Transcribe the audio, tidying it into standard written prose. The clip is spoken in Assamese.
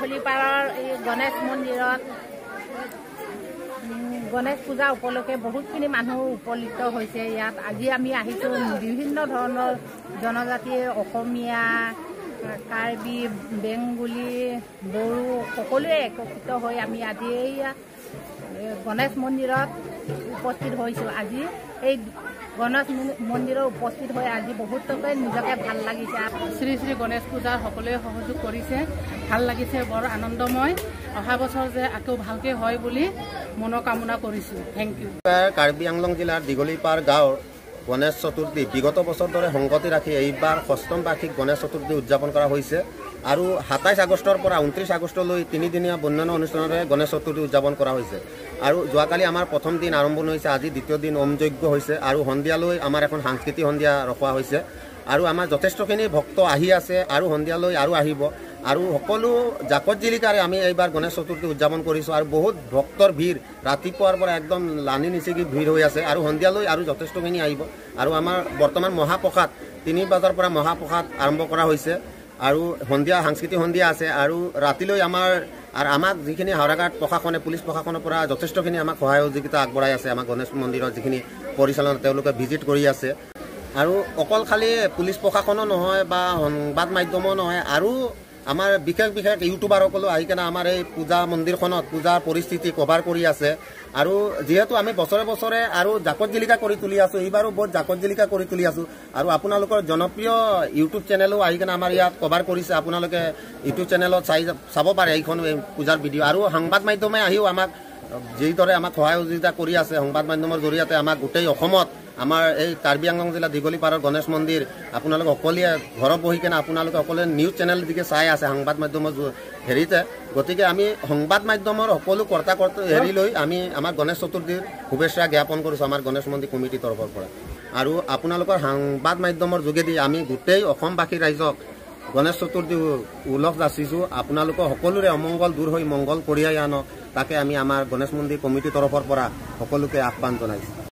দীঘলীপাৰৰ এই গণেশ মন্দিৰত গণেশ পূজা উপলক্ষে বহুতখিনি মানুহ উপনীত হৈছে। ইয়াত আজি আমি আহিছোঁ বিভিন্ন ধৰণৰ জনজাতিয়ে অসমীয়া, কাৰ্বি, বেংগলী, বড়ো সকলোৱে একত্ৰিত হৈ আমি আজি এই গণেশ মন্দিৰত উপস্থিত হৈছোঁ। আজি এই গণেশ মন্দিৰত উপস্থিত হৈ আজি বহুতকে নিজকে ভাল লাগিছে। শ্ৰী শ্ৰী গণেশ পূজাৰ সকলোৱে সহযোগ কৰিছে, ভাল লাগিছে, বৰ আনন্দময়। অহা বছৰ যে আকৌ ভালকৈ হয় বুলি মনোকামনা কৰিছোঁ। Thank U. কাৰ্বি আংলং জিলাৰ দীঘলীপাৰ গাঁৱৰ গণেশ চতুৰ্থী বিগত বছৰ দৰে সংগতি ৰাখি এইবাৰ 6ম বাৰ্ষিক গণেশ চতুৰ্থী উদযাপন কৰা হৈছে আৰু 27 আগষ্টৰ পৰা 29 আগষ্টলৈ 3দিনীয়া বন্যন অনুষ্ঠানেৰে গণেশ চতুৰ্থী উদযাপন কৰা হৈছে। আৰু যোৱাকালি আমাৰ প্ৰথম দিন আৰম্ভণি হৈছে, আজি দ্বিতীয় দিন হোম যজ্ঞ হৈছে আৰু সন্ধিয়ালৈ আমাৰ এখন সাংস্কৃতিক সন্ধিয়া ৰখোৱা হৈছে আৰু আমাৰ যথেষ্টখিনি ভক্ত আহি আছে আৰু সন্ধিয়ালৈ আৰু আহিব আৰু সকলো জাকত জিলিকাৰে আমি এইবাৰ গণেশ চতুৰ্থী উদযাপন কৰিছোঁ আৰু বহুত ভক্তৰ ভিৰ ৰাতিপুৱাৰ পৰা একদম লানি নিচিগি ভিৰ হৈ আছে আৰু সন্ধিয়ালৈ আৰু যথেষ্টখিনি আহিব। আৰু আমাৰ বৰ্তমান মহাপ্ৰসাদ 3 বজাৰ পৰা মহাপ্ৰসাদ আৰম্ভ কৰা হৈছে আৰু সন্ধিয়া সাংস্কৃতিক সন্ধিয়া আছে আৰু ৰাতিলৈ আমাক যিখিনি হাওৰাঘাট প্ৰশাসনে, পুলিচ প্ৰশাসনৰ পৰা যথেষ্টখিনি আমাক সহায় সহযোগিতা আগবঢ়াই আছে। আমাৰ গণেশ মন্দিৰৰ যিখিনি পৰিচালনা তেওঁলোকে ভিজিট কৰি আছে আৰু অকল খালি পুলিচ প্ৰশাসনো নহয় বা সংবাদ মাধ্যমো নহয়, আৰু আমাৰ বিশেষ ইউটিউবাৰসকলো আহি কেনে আমাৰ এই পূজা মন্দিৰখনত পূজাৰ পৰিস্থিতি কভাৰ কৰি আছে। আৰু যিহেতু আমি বছৰে বছৰে আৰু জাকত জিলিকা কৰি তুলি আছোঁ, এইবাৰো বহুত জাকত জিলিকা কৰি তুলি আছোঁ আৰু আপোনালোকৰ জনপ্ৰিয় ইউটিউব চেনেলো আহি কেনে আমাৰ ইয়াত কভাৰ কৰিছে। আপোনালোকে ইউটিউব চেনেলত চাব পাৰে এইখন পূজাৰ ভিডিঅ'। আৰু সংবাদ মাধ্যমে আহিও আমাক যিদৰে আমাক সহায় সহযোগিতা কৰি আছে, সংবাদ মাধ্যমৰ জৰিয়তে আমাক গোটেই অসমত আমাৰ এই কাৰ্বি আংলং জিলা দীঘলীপাৰৰ গণেশ মন্দিৰ আপোনালোকে সকলোৱে ঘৰত বহি কেনে আপোনালোকে সকলোৱে নিউজ চেনেল দিকে চাই আছে সংবাদ মাধ্যমৰ হেৰিতে। গতিকে আমি সংবাদ মাধ্যমৰ সকলো কৰ্তা হেৰি লৈ আমি আমাৰ গণেশ চতুৰ্থীৰ শুভেচ্ছা জ্ঞাপন কৰিছোঁ আমাৰ গণেশ মন্দিৰ কমিটিৰ তৰফৰ পৰা। আৰু আপোনালোকৰ সংবাদ মাধ্যমৰ যোগেদি আমি গোটেই অসমবাসী ৰাইজক গণেশ চতুৰ্থী উল্লেখ যাচিছোঁ। আপোনালোকৰ সকলোৰে অমংগল দূৰ হৈ মংগল কঢ়িয়াই আনক, তাকে আমি আমাৰ গণেশ মন্দিৰ কমিটিৰ তৰফৰ পৰা সকলোকে আহ্বান জনাইছোঁ।